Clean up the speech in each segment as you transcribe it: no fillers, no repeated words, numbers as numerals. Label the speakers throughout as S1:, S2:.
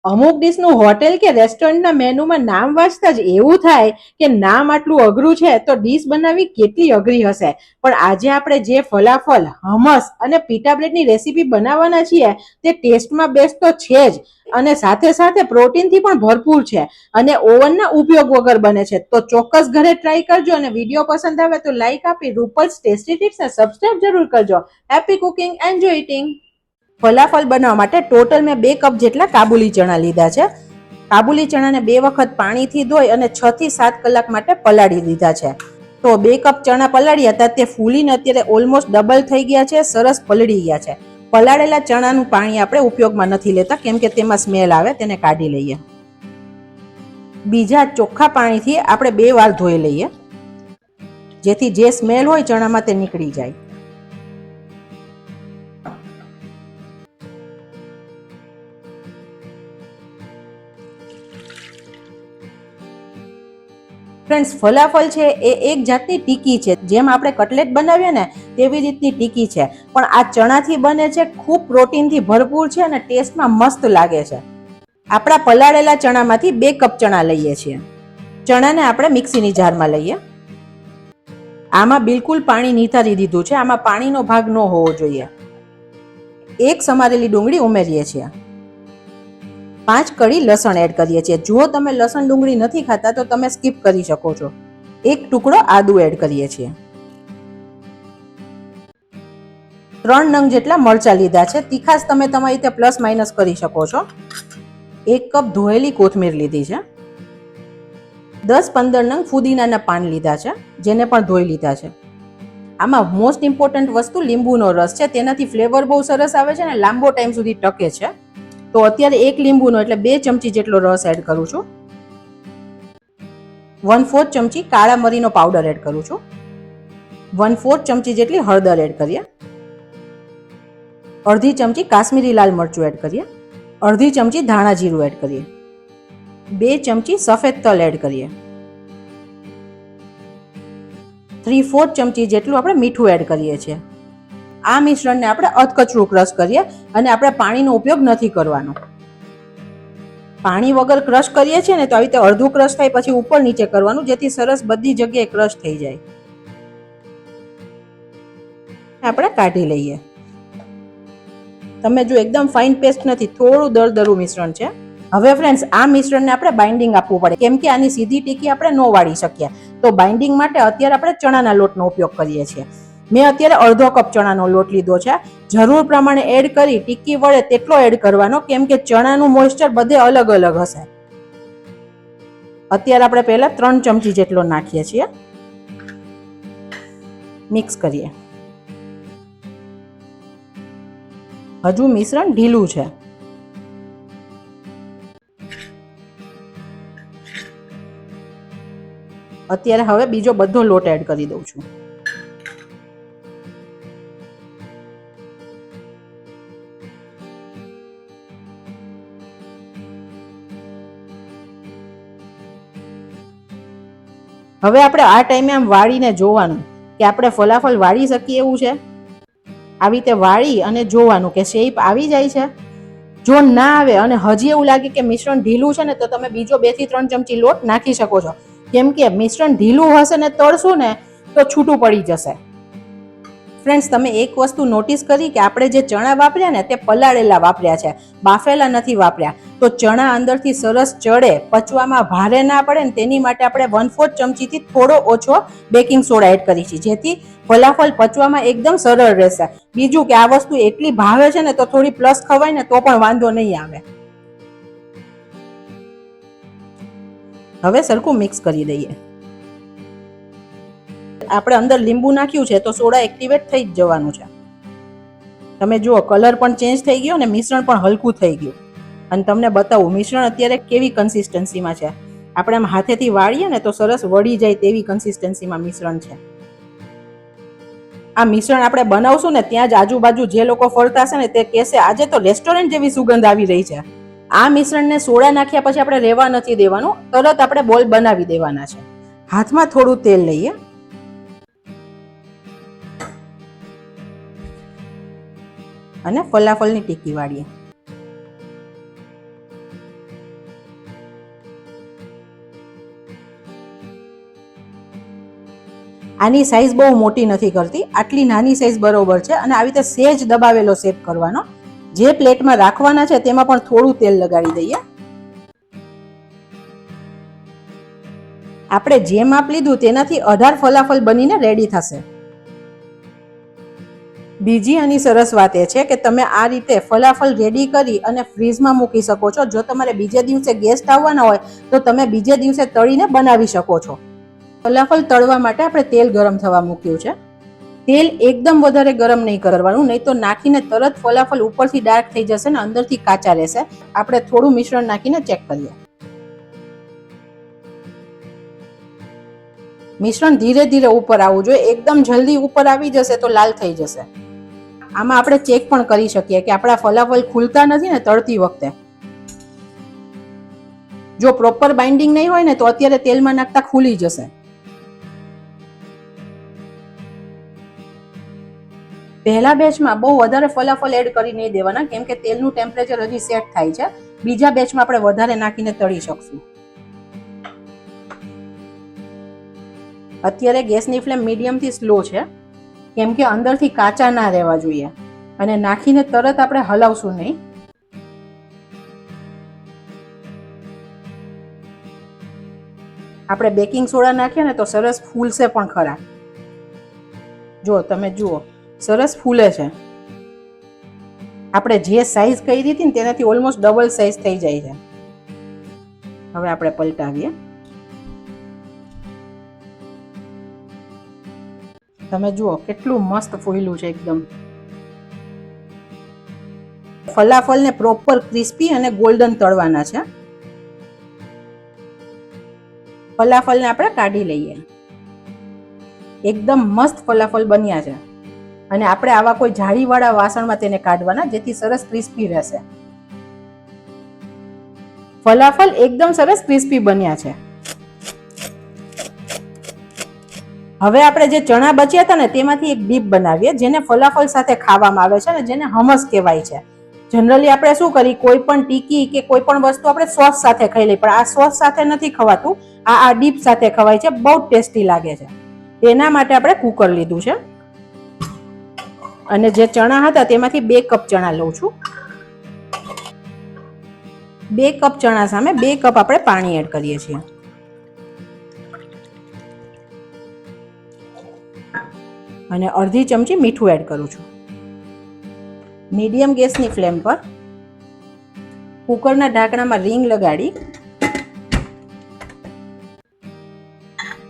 S1: અમુક ડીશનું હોટેલ કે રેસ્ટોરન્ટના મેનુમાં નામ વાંચતા જ એવું થાય કે નામ આટલું અઘરું છે તો ડીશ બનાવવી કેટલી અઘરી હશે. પણ આજે આપણે જે ફલાફલ, હમસ અને પીટા બ્રેડની રેસીપી બનાવવાના છીએ તે ટેસ્ટમાં બેસ્ટ તો છે જ, અને સાથે સાથે પ્રોટીનથી પણ ભરપૂર છે અને ઓવનના ઉપયોગ વગર બને છે. તો ચોક્કસ ઘરે ટ્રાય કરજો, અને વિડીયો પસંદ આવે તો લાઈક આપી રૂપલ્સ ટેસ્ટી ટિપ્સને સબસ્ક્રાઇબ જરૂર કરજો. Happy cooking, enjoy eating. Falafel બનાવવા માટે ટોટલ મેં 2 કપ જેટલા કાબુલી ચણા લીધા છે. કાબુલી ચણાને 2 વખત પાણીથી ધોઈ અને 6 થી 7 કલાક માટે પલાળી દીધા છે. તો 2 કપ ચણા પલાળ્યા હતા તે ફૂલીને અત્યારે ઓલમોસ્ટ ડબલ થઈ ગયા છે, સરસ પલળી ગયા છે. પલાળેલા ચણાનું પાણી આપણે ઉપયોગમાં નથી લેતા કેમ કે તેમાં સ્મેલ આવે, તેને કાઢી લઈએ. બીજા ચોખ્ખા પાણીથી આપણે 2 વાર ધોઈ લઈએ જેથી જે સ્મેલ હોય ચણામાં તે નીકળી જાય. ફ્રેન્ડ્સ, ફલાફલ છે એ એક જાતની ટીકી છે. જેમ આપણે કટલેટ બનાવીએ ને તેવી રીતની ટીકી છે, પણ આ ચણાથી બને છે, ખૂબ પ્રોટીનથી ભરપૂર છે અને ટેસ્ટમાં મસ્ત લાગે છે. આપણા પલાળેલા ચણામાંથી 2 કપ ચણા લઈએ છીએ. ચણાને આપણે મિક્સીની જારમાં લઈએ. આમાં બિલકુલ પાણી નિતારી દીધું છે, આમાં પાણીનો ભાગ ન હોવો જોઈએ. એક સમારેલી ડુંગળી ઉમેરીએ છીએ. 5 કળી લસણ એડ કરીએ છીએ. જો તમે લસણ ડુંગળી નથી ખાતા તો તમે સ્કીપ કરી શકો છો. 1 ટુકડો આદુ એડ કરીએ છીએ. 3 નંગ જેટલા મરચા લીધા છે. તીખાસ તમે તમારી રીતે પ્લસ માઇનસ કરી શકો છો. 1 કપ ધોયેલી કોથમીર લીધી છે. 10-15 નંગ ફુદીનાના પાન લીધા છે, જેને પણ ધોઈ લીધા છે. આમાં મોસ્ટ ઇમ્પોર્ટન્ટ વસ્તુ લીંબુનો રસ છે. તેનાથી ફ્લેવર બહુ સરસ આવે છે અને લાંબો ટાઈમ સુધી ટકે છે. તો અત્યારે 1 લીંબુનો એટલે 2 ચમચી જેટલો રસ એડ કરું છું. 1/4 ચમચી કાળા મરીનો પાવડર એડ કરું છું. 1/4 ચમચી જેટલી હળદર એડ કરીએ. અડધી ચમચી કાશ્મીરી લાલ મરચું એડ કરીએ. અડધી ચમચી ધાણા જીરું એડ કરીએ. 2 ચમચી સફેદ તલ એડ કરીએ. 3/4 ચમચી જેટલું આપણે મીઠું એડ કરીએ છીએ. આ મિશ્રણને આપણે અધકચરું ક્રશ કરીએ અને આપણે પાણીનો ઉપયોગ નથી કરવાનો. પાણી વગર ક્રશ કરીએ છીએ ને તો આવી રીતે અડધું ક્રશ થાય પછી ઉપર નીચે કરવાનું, જેથી સરસ બધી જગ્યાએ ક્રશ થઈ જાય. આપણે કાઢી લઈએ. તમે જો એકદમ ફાઇન પેસ્ટ નથી, થોડું દરદરું મિશ્રણ છે. હવે ફ્રેન્ડ્સ, આ મિશ્રણને આપણે બાઇન્ડિંગ આપવું પડે કેમ કે આની સીધી ટીકી આપણે ન વાળી શકીએ. તો બાઇન્ડિંગ માટે અત્યારે આપણે ચણાના લોટનો ઉપયોગ કરીએ છીએ. મેં અત્યારે અડધો કપ ચણાનો લોટ લીધો છે. જરૂર પ્રમાણે એડ કરી ટીકી વળે તેટલો એડ કરવાનો કેમ કે ચણાનું મોઇસ્ચર બધે અલગ અલગ હશે. અત્યારે આપણે પહેલા 3 ચમચી જેટલો નાખીએ છીએ. મિક્સ કરીએ. હજુ મિશ્રણ ઢીલું છે. અત્યારે હવે બીજો બધો લોટ એડ કરી દઉં છું. હવે આપણે આ ટાઈમે આમ વાળીને જોવાનું કે આપણે ફલાફલ વાળી શકીએ એવું છે. આવી રીતે વાળી અને જોવાનું કે શેપ આવી જાય છે. જો ના આવે અને હજી એવું લાગે કે મિશ્રણ ઢીલું છે ને તો તમે બીજો 2 થી 3 ચમચી લોટ નાખી શકો છો. કેમ કે મિશ્રણ ઢીલું હશે ને તળશું ને તો છૂટું પડી જશે. ફ્રેન્ડ્સ, તમે એક વસ્તુ નોટિસ કરી કે આપણે જે ચણા વાપર્યા ને તે પલાળેલા વાપર્યા છે, બાફેલા નથી વાપર્યા. તો ચણા અંદરથી સરસ ચડે, પચવામાં ભારે ના પડે ને તેની માટે આપણે 1/4 ચમચીથી થોડો ઓછો બેકિંગ સોડા એડ કરી છે, જેથી ફલાફલ પચવામાં એકદમ સરળ રહેશે. બીજું કે આ વસ્તુ એટલી ભાવે છે ને તો થોડી પ્લસ ખવાય ને તો પણ વાંધો નહીં આવે. હવે સરખું મિક્સ કરી દઈએ. આપણે અંદર લીંબુ નાખ્યું છે તો સોડા એક્ટિવેટ થઈ જ જવાનું છે. તમે જુઓ, કલર પણ ચેન્જ થઈ ગયો ને મિશ્રણ પણ હલકું થઈ ગયું. અને તમને બતાવું મિશ્રણ અત્યારે કેવી કન્સિસ્ટન્સીમાં છે. આપણે આમ હાથેથી વાળીએ ને તો સરસ વળી જાય તેવી કન્સિસ્ટન્સીમાં મિશ્રણ છે. આ મિશ્રણ આપણે બનાવશું ને ત્યાં જ આજુબાજુ જે લોકો ફરતા હશે ને તે કહેશે આજે તો રેસ્ટોરન્ટ જેવી સુગંધ આવી રહી છે. આ મિશ્રણને સોડા નાખ્યા પછી આપણે રહેવા નથી દેવાનું, તરત આપણે બોલ બનાવી દેવાના છે. હાથમાં થોડું તેલ લઈએ અને ફલાફલની ટીકી વાળીએ. આની સાઈઝ બહુ મોટી નથી કરતી, આટલી નાની સાઈઝ બરોબર છે. અને આવી રીતે સેજ દબાવેલો શેપ કરવાનો. જે પ્લેટમાં રાખવાના છે તેમાં પણ થોડું તેલ લગાડી દઈએ. આપણે જે માપ લીધું તેનાથી 18 ફલાફલ બનીને રેડી થશે. બીજી આની સરસ વાત એ છે કે તમે આ રીતે ફલાફલ રેડી કરી અને ફ્રીઝમાં મૂકી શકો છો. જો તમારે બીજે દિવસે ગેસ્ટ આવવાના હોય તો તમે બીજે દિવસે તળીને બનાવી શકો છો. ફલાફલ તળવા માટે આપણે તેલ ગરમ થવા મૂક્યું છે. તેલ એકદમ વધારે ગરમ નહીં કરવાનું, નહીં તો નાખીને તરત ફલાફલ ઉપરથી ડાર્ક થઈ જશે ને અંદરથી કાચા રહેશે. આપણે થોડું મિશ્રણ નાખીને ચેક કરીએ. મિશ્રણ ધીરે ધીરે ઉપર આવવું જોઈએ. એકદમ જલ્દી ઉપર આવી જશે તો લાલ થઈ જશે. આમાં આપણે ચેક પણ કરી શકીએ કે આપણા ફલાફલ ખુલતા નથી ને તળતી વખતે. જો પ્રોપર બાઇન્ડિંગ નહીં હોય ને તો અત્યારે તેલમાં નાખતા ખુલી જશે. પહેલા બેચમાં બહુ વધારે ફલાફલ એડ કરી નહીં દેવાના, કેમ કે તેલનું ટેમ્પરેચર હજી સેટ થાય છે. બીજા બેચમાં આપણે વધારે નાખીને તળી શકશું. અત્યારે ગેસની ફ્લેમ મીડિયમ થી સ્લો છે, કેમ કે અંદરથી કાચા ના રહેવા જોઈએ. અને નાખીને તરત આપણે હલાવશું નહીં. આપણે બેકિંગ સોડા નાખીએ ને તો સરસ ફૂલશે પણ ખરા. જો તમે જુઓ, સરસ ફૂલે છે. આપણે જે સાઈઝ કરી હતી ને તેનાથી ઓલમોસ્ટ ડબલ સાઈઝ થઈ જાય છે. હવે આપણે પલટાવીએ. તમે જુઓ કેટલું મસ્ત ફૂલ્યું છે એકદમ. ફલાફલને પ્રોપર ક્રિસ્પી અને ગોલ્ડન તળવાના છે. ફલાફલને આપણે કાઢી લઈએ. એકદમ મસ્ત ફલાફલ બન્યા છે. અને આપણે આવા કોઈ જાળીવાળા વાસણમાં તેને કાઢવાના, જેથી સરસ ક્રિસ્પી રહેશે. ફલાફલ એકદમ સરસ ક્રિસ્પી બન્યા છે. હવે આપણે જે ચણા બચ્યા હતા ને તેમાંથી એક ડીપ બનાવીએ, જેને ફલાફલ સાથે ખાવામાં આવે છે અને જેને હમસ કહેવાય છે. જનરલી આપણે શું કરી, કોઈ પણ ટીકી કે કોઈ પણ વસ્તુ આપણે સોસ સાથે ખાઈ લઈએ, પણ આ સોસ સાથે નથી ખવાતું. આ ડીપ સાથે ખવાય છે. બહુ ટેસ્ટી લાગે છે. તેના માટે આપણે કુકર લીધું છે. અને જે ચણા હતા તેમાંથી 2 કપ ચણા લઉં છું. 2 કપ ચણા સામે 2 કપ આપણે પાણી એડ કરીએ છીએ. અને અડધી ચમચી મીઠું એડ કરું છું. મીડિયમ ગેસની ફ્લેમ પર કુકરના ઢાંકણામાં રીંગ લગાડી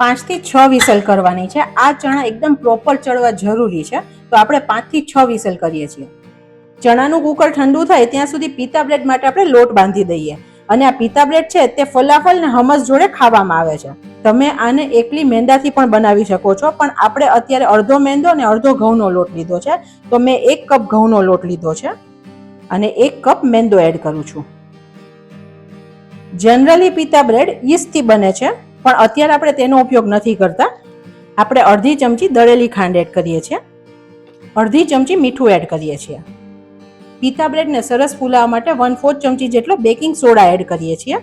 S1: 5 થી 6 વિસલ કરવાની છે. આ ચણા એકદમ પ્રોપર ચડવા જરૂરી છે, તો આપણે 5 થી 6 વિસલ કરીએ છીએ. ચણાનું કુકર ઠંડુ થાય ત્યાં સુધી પિતા બ્રેડ માટે આપણે લોટ બાંધી દઈએ. અને આ પિતા બ્રેડ છે તે ફલાફલ ને હમસ જોડે ખાવામાં આવે છે. તમે આને એકલી મેંદાથી પણ બનાવી શકો છો, પણ આપણે અત્યારે અડધો મેંદો અને અડધો ઘઉંનો લોટ લીધો છે, તો મેં 1 કપ ઘઉંનો લોટ લીધો છે અને 1 કપ મેંદો એડ કરું છું. જનરલી પિતા બ્રેડ યીસ્ટથી બને છે, પણ અત્યારે આપણે તેનો ઉપયોગ નથી કરતા. આપણે અડધી ચમચી દળેલી ખાંડ એડ કરીએ છીએ. અડધી ચમચી મીઠું એડ કરીએ છીએ. પિતા બ્રેડને સરસ ફૂલાવવા માટે 1/4 ચમચી જેટલો બેકિંગ સોડા એડ કરીએ છીએ.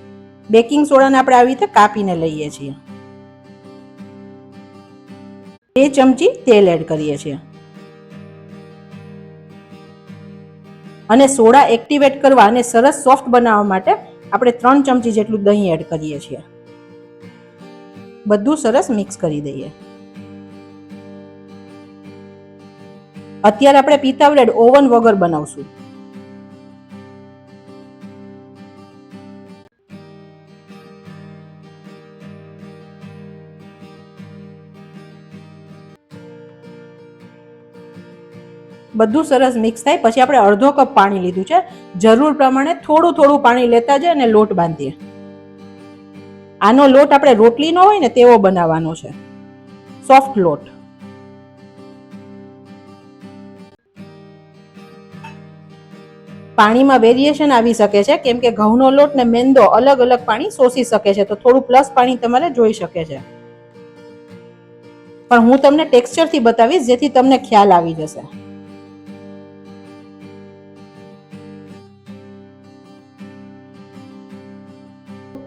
S1: બેકિંગ સોડાને આપણે આવી રીતે કાપીને લઈએ છીએ. 2 ચમચી તેલ એડ કરીએ છીએ. અને સોડા એક્ટિવેટ કરવા અને સરસ સોફ્ટ બનાવવા માટે આપણે 3 ચમચી જેટલું દહીં એડ કરીએ છીએ. બધું સરસ મિક્સ કરી દઈએ. અત્યારે આપણે પિતા બ્રેડ ઓવન વગર બનાવશું. બધું સરસ મિક્સ થાય પછી આપણે અડધો કપ પાણી લીધું છે. જરૂર પ્રમાણે થોડું થોડું પાણી લેતા જઈએ અને લોટ બાંધીએ. આનો લોટ આપણે રોટલીનો હોય ને તેવો બનાવવાનો છે, સોફ્ટ લોટ. પાણીમાં વેરિએશન આવી શકે છે, કેમ કે ઘઉંનો લોટ ને મેંદો અલગ અલગ પાણી શોષી શકે છે, તો થોડું પ્લસ પાણી તમારે જોઈ શકે છે. પણ હું તમને ટેક્સચરથી બતાવીશ જેથી તમને ખ્યાલ આવી જશે.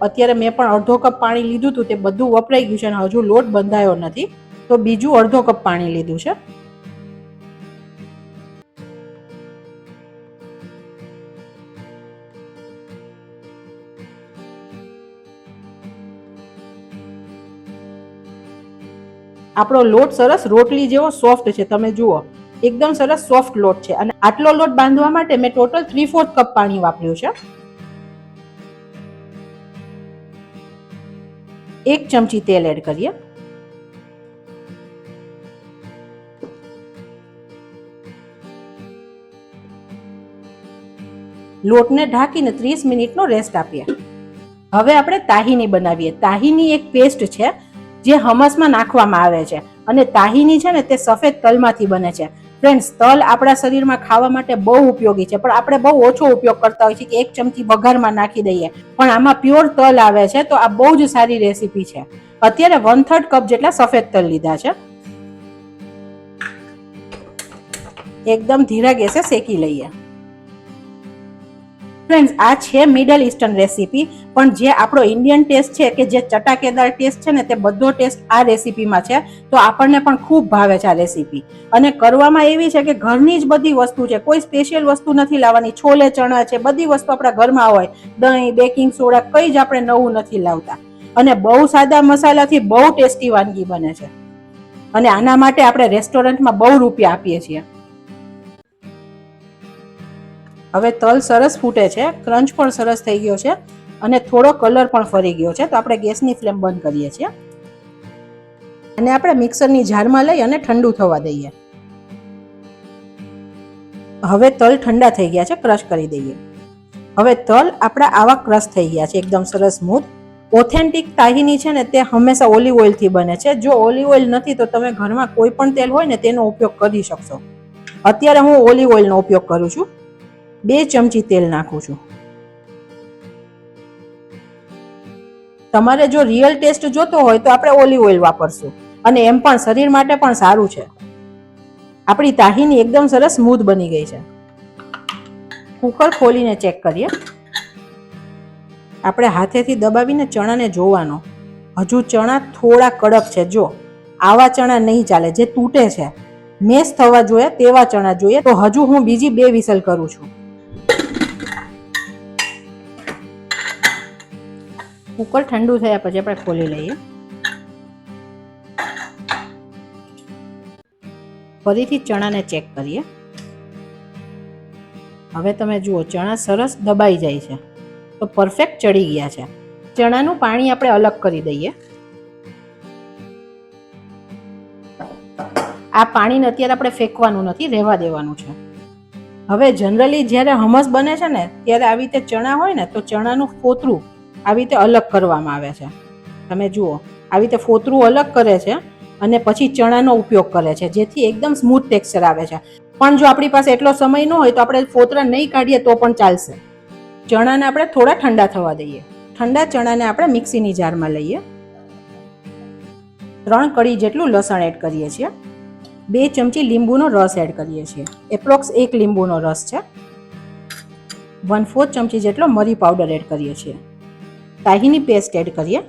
S1: અત્યારે મેં પણ અડધો કપ પાણી લીધું હતું, તે બધું વપરાઈ ગયું છે અને હજુ લોટ બંધાયો નથી. તો બીજું અડધો કપ પાણી લીધું છે. આપણો લોટ સરસ રોટલી જેવો સોફ્ટ છે, તમે જુઓ એકદમ સરસ સોફ્ટ લોટ છે. અને આટલો લોટ બાંધવા માટે મેં ટોટલ 3/4 કપ પાણી વાપર્યું છે. 1 ચમચી તેલ એડ કરીએ. લોટને ઢાંકીને 30 મિનિટનો રેસ્ટ આપીએ. હવે આપણે તાહીની બનાવીએ. તાહીની એક પેસ્ટ છે જે હમસમાં નાખવામાં આવે છે, અને તાહીની છે ને તે સફેદ તલમાંથી બને છે. ફ્રેન્ડ્સ, તલ આપણા શરીરમાં ખાવા માટે બહુ ઉપયોગી છે, પણ આપણે બહુ ઓછો ઉપયોગ કરતા હોય છે કે 1 ચમચી વઘારમાં નાખી દઈએ, પણ આમાં પ્યોર તલ આવે છે, તો આ બહુ જ સારી રેસીપી છે. અત્યારે 1/3 કપ જેટલા સફેદ તલ લીધા છે. એકદમ ધીરા ગેસે શેકી લઈએ. ફ્રેન્ડ્સ, આ છે મિડલ ઇસ્ટર્ન રેસીપી, પણ જે આપણો ઇન્ડિયન ટેસ્ટ છે કે જે ચટાકેદાર ટેસ્ટ છે ને તે બધો ટેસ્ટ આ રેસીપીમાં છે. તો આપણને પણ ખૂબ ભાવે છે આ રેસીપી. અને કરવામાં એવી છે કે ઘરની જ બધી વસ્તુ છે, કોઈ સ્પેશિયલ વસ્તુ નથી લાવવાની. છોલે ચણા છે, બધી વસ્તુ આપણા ઘરમાં હોય. દહીં, બેકિંગ સોડા, કંઈ જ આપણે નવું નથી લાવતા. અને બહુ સાદા મસાલાથી બહુ ટેસ્ટી વાનગી બને છે. અને આના માટે આપણે રેસ્ટોરન્ટમાં બહુ રૂપિયા આપીએ છીએ. હવે તલ સરસ ફૂટે છે, ક્રંચ પણ સરસ થઈ ગયો છે, અને થોડો કલર પણ ફરી ગયો છે. તો આપણે ગેસની ફ્લેમ બંધ કરીએ છીએ અને આપણે મિક્સરની જારમાં લઈ અને ઠંડુ થવા દઈએ. હવે તલ ઠંડા થઈ ગયા છે, ક્રશ કરી દઈએ. હવે તલ આપણા આવા ક્રશ થઈ ગયા છે, એકદમ સરસ સ્મૂથ. ઓથેન્ટિક તાહીની છે ને તે હંમેશા ઓલિવ ઓઇલથી બને છે. જો ઓલિવ ઓઇલ નથી તો તમે ઘરમાં કોઈ પણ તેલ હોય ને તેનો ઉપયોગ કરી શકશો. અત્યારે હું ઓલિવ ઓઇલનો ઉપયોગ કરું છું. 2 ચમચી તેલ નાખું છું. તમારે જો રિયલ ટેસ્ટ જોતો હોય તો આપણે ઓલિવ ઓઇલ વાપરશું, અને એમ પણ શરીર માટે પણ સારું છે. આપણી તાહીની એકદમ સરસ સ્મૂથ બની ગઈ છે. કુકર ખોલીને ચેક કરીએ. આપણે હાથેથી દબાવીને ચણાને જોવાનો. હજુ ચણા થોડા કડક છે. જો આવા ચણા નહીં ચાલે, જે તૂટે છે, મેશ થવા જોઈએ તેવા ચણા જોઈએ. તો હજુ હું બીજી 2 વિસલ કરું છું. કુકર ઠંડુ થયા પછી આપણે ખોલી લઈએ. ફરીથી ચણાને ચેક કરીએ. હવે તમે જુઓ ચણા સરસ દબાઈ જાય છે, તો પરફેક્ટ ચડી ગયા છે. ચણાનું પાણી આપણે અલગ કરી દઈએ. આ પાણીને અત્યારે આપણે ફેંકવાનું નથી, રહેવા દેવાનું છે. હવે જનરલી જ્યારે હમસ બને છે ને ત્યારે આવી રીતે ચણા હોય ને તો ચણાનું ફોતરું આવી રીતે અલગ કરવામાં આવે છે. તમે જુઓ આવી રીતે ફોતરું અલગ કરે છે અને પછી ચણાનો ઉપયોગ કરે છે, જેથી એકદમ સ્મૂથ ટેક્સચર આવે છે. પણ જો આપણી પાસે એટલો સમય ન હોય તો આપણે ફોતરા નહીં કાઢીએ તો પણ ચાલશે. ચણાને આપણે થોડા ઠંડા થવા દઈએ. ઠંડા ચણાને આપણે મિક્સીની જારમાં લઈએ. 3 કળી જેટલું લસણ એડ કરીએ છીએ. 2 ચમચી લીંબુનો રસ એડ કરીએ છીએ. એપ્રોક્સ 1 લીંબુનો રસ છે. 1/4 ચમચી જેટલો મરી પાવડર એડ કરીએ છીએ. તાહીની પેસ્ટ એડ કરીએ.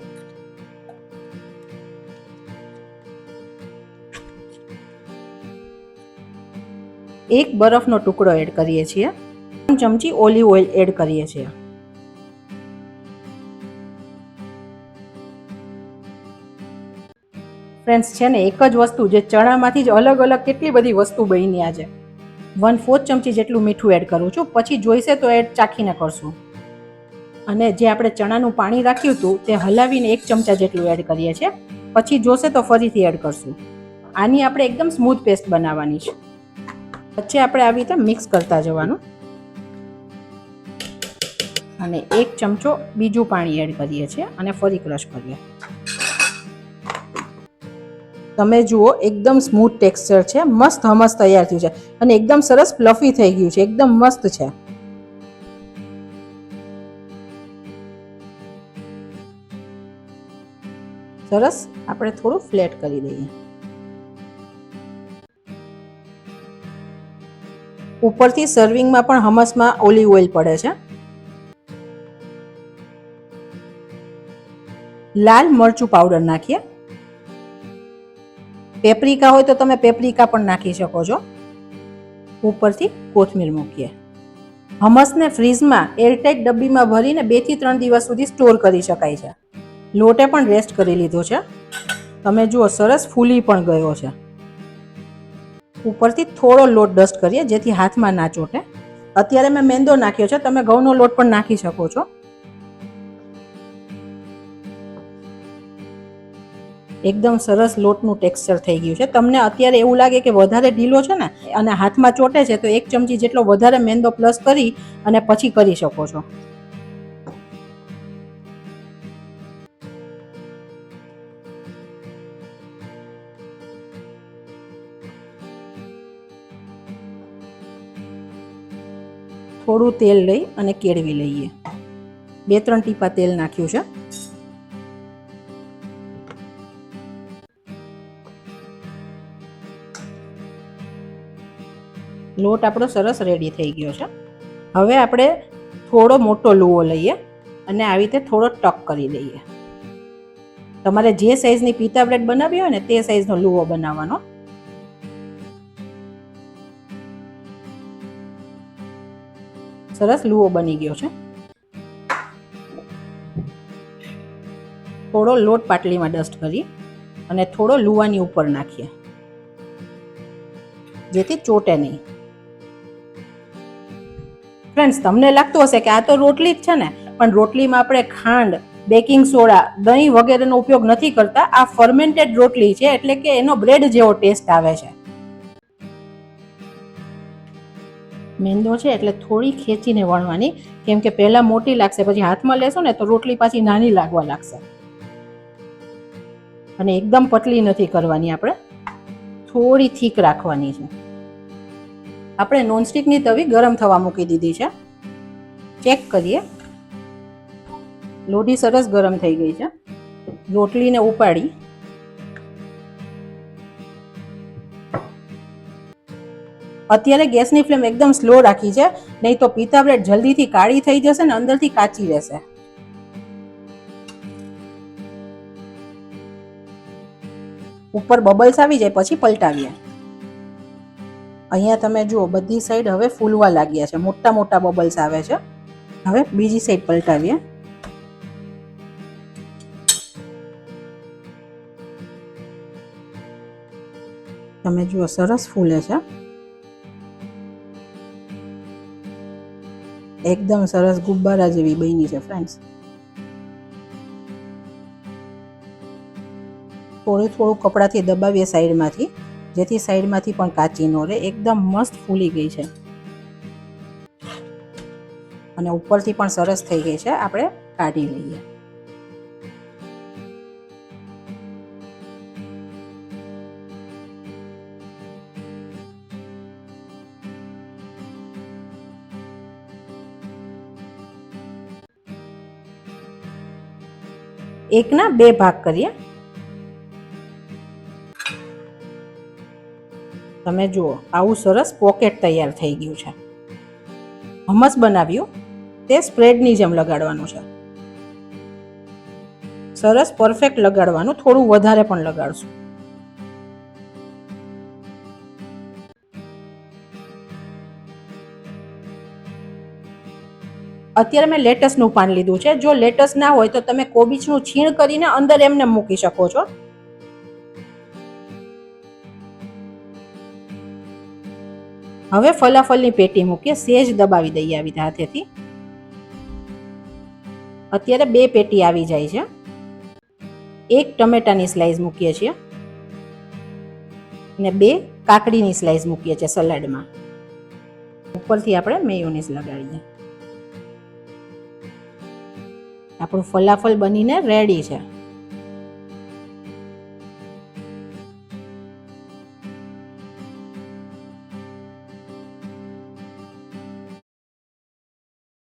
S1: એક બરફનો ટુકડો એડ કરીએ છીએ. 1 ચમચી ઓલિવ ઓઇલ એડ કરીએ છીએ. ફ્રેન્ડ્સ, છે ને એક જ વસ્તુ જે ચણામાંથી જ અલગ અલગ કેટલી બધી વસ્તુ બની આજે. 1/4 ચમચી જેટલું મીઠું એડ કરું છું. પછી જોઈશે તો એડ ચાખીને કરશું. અને જે આપણે ચણાનું પાણી રાખ્યું હતું તે હલાવીને 1 ચમચા જેટલું એડ કરીએ છીએ. પછી જોશે તો ફરીથી એડ કરશું. આની આપણે એકદમ સ્મૂથ પેસ્ટ બનાવવાની છે. વચ્ચે આપણે આવી રીતે મિક્સ કરતા જવાનું. અને 1 ચમચો બીજું પાણી એડ કરીએ છીએ અને ફરી ક્રશ કરીએ. તમે જુઓ એકદમ સ્મૂથ ટેક્સચર છે, મસ્ત હમસ તૈયાર થયું છે અને એકદમ સરસ ફ્લફી થઈ ગયું છે, એકદમ મસ્ત છે. સરસ આપણે થોડું ફ્લેટ કરી દઈએ. ઉપરથી સર્વિંગમાં પણ હમસમાં ઓલિવ ઓઇલ પડે છે. લાલ મરચું પાવડર નાખીએ. પેપ્રિકા હોય તો તમે પેપ્રિકા પણ નાખી શકો છો. ઉપરથી કોથમીર મૂકીએ. હમસને ફ્રીઝમાં એરટાઇટ ડબ્બીમાં ભરીને 2 થી 3 દિવસ સુધી સ્ટોર કરી શકાય છે. લોટે પણ રેસ્ટ કરી લીધો છે. તમે જુઓ સરસ ફૂલી પણ ગયો છે. ઉપરથી થોડો લોટ ડસ્ટ કરીએ જેથી હાથમાં ના ચોટે. અત્યારે મેં મેંદો નાખ્યો છે, તમે ઘઉંનો લોટ પણ નાખી શકો છો. એકદમ સરસ લોટનું ટેક્સચર થઈ ગયું છે. તમને અત્યારે એવું લાગે કે વધારે ઢીલો છે ને અને હાથમાં ચોટે છે તો 1 ચમચી જેટલો વધારે મેંદો પ્લસ કરી અને પછી કરી શકો છો. થોડું તેલ લઈ અને કેળવી લઈએ. 2-3 ટીપા તેલ નાખ્યું છે. લોટ આપણો સરસ રેડી થઈ ગયો છે. હવે આપણે થોડો મોટો લુવો લઈએ અને આવી રીતે થોડો ટક કરી લઈએ. તમારે જે સાઈઝની પીતા બ્રેડ બનાવી હોય ને તે સાઈઝનો લુવો બનાવવાનો. સરસ લુવો બની ગયો છે. થોડો લોટ પાટલીમાં ડસ્ટ કરી અને થોડો લુવાની ઉપર નાખીએ જેથી ચોટે નહીં. ફ્રેન્ડ્સ, તમને લાગતું હશે કે આ તો રોટલી જ છે ને, પણ રોટલીમાં આપણે ખાંડ, બેકિંગ સોડા, દહીં વગેરેનો ઉપયોગ નથી કરતા. આ ફર્મેન્ટેડ રોટલી છે એટલે કે એનો બ્રેડ જેવો ટેસ્ટ આવે છે. મેંદો છે એટલે થોડી ખેંચીને વણવાની, કેમ કે પહેલા મોટી લાગશે પછી હાથમાં લેશો ને તો રોટલી પાછી નાની લાગવા લાગશે. અને એકદમ પતલી નથી કરવાની, આપણે થોડી થીક રાખવાની છે. આપણે નોનસ્ટિકની તવી ગરમ થવા મૂકી દીધી છે. ચેક કરીએ. લોઢી સરસ ગરમ થઈ ગઈ છે. રોટલીને ઉપાડી અત્યારે ગેસની ફ્લેમ એકદમ સ્લો રાખી છે, નહીં તો પીતા બ્રેડ જલ્દીથી કાળી થઈ જશે ને અંદરથી કાચી રહેશે. ઉપર બબલ્સ આવી જાય પછી પલટાવીએ. અહીંયા તમે જુઓ બધી સાઈડ હવે ફૂલવા લાગ્યા છે, મોટા મોટા બબલ્સ આવે છે. હવે બીજી સાઈડ પલટાવીએ. તમે જુઓ સરસ ફૂલે છે. એકદમ સરસ ગુબ્બારા જેવી બની છે ફ્રેન્ડ્સ. થોડું કપડાથી દબાવીએ સાઈડમાંથી, જેથી સાઈડમાંથી પણ કાચી ન રહે. એકદમ મસ્ત ફૂલી ગઈ છે અને ઉપરથી પણ સરસ થઈ ગઈ છે. આપણે કાઢી લઈએ. એકના 2 ભાગ કરીએ. તમે જુઓ આવું સરસ પોકેટ તૈયાર થઈ ગયું છે. હમસ બનાવ્યું તે સ્પ્રેડની જેમ લગાડવાનું છે. સરસ પરફેક્ટ લગાડવાનું, થોડું વધારે પણ લગાડશું. અત્યારે મેં લેટસનું પાન લીધું છે. જો લેટસ ના હોય તો તમે કોબીજનું છીણ કરીને અંદર એમને મૂકી શકો છો. હવે ફલાફલની પેટી મૂકીએ. સેજ દબાવી દઈએ આવી રીતે હાથેથી. અત્યારે 2 પેટી આવી જાય છે. 1 ટમેટાની સ્લાઈસ મૂકીએ છીએ અને 2 કાકડીની સ્લાઈસ મૂકીએ છીએ સલાડમાં. ઉપરથી આપણે મેયોનીઝ લગાડીએ. આપણું ફલાફલ બનીને રેડી છે.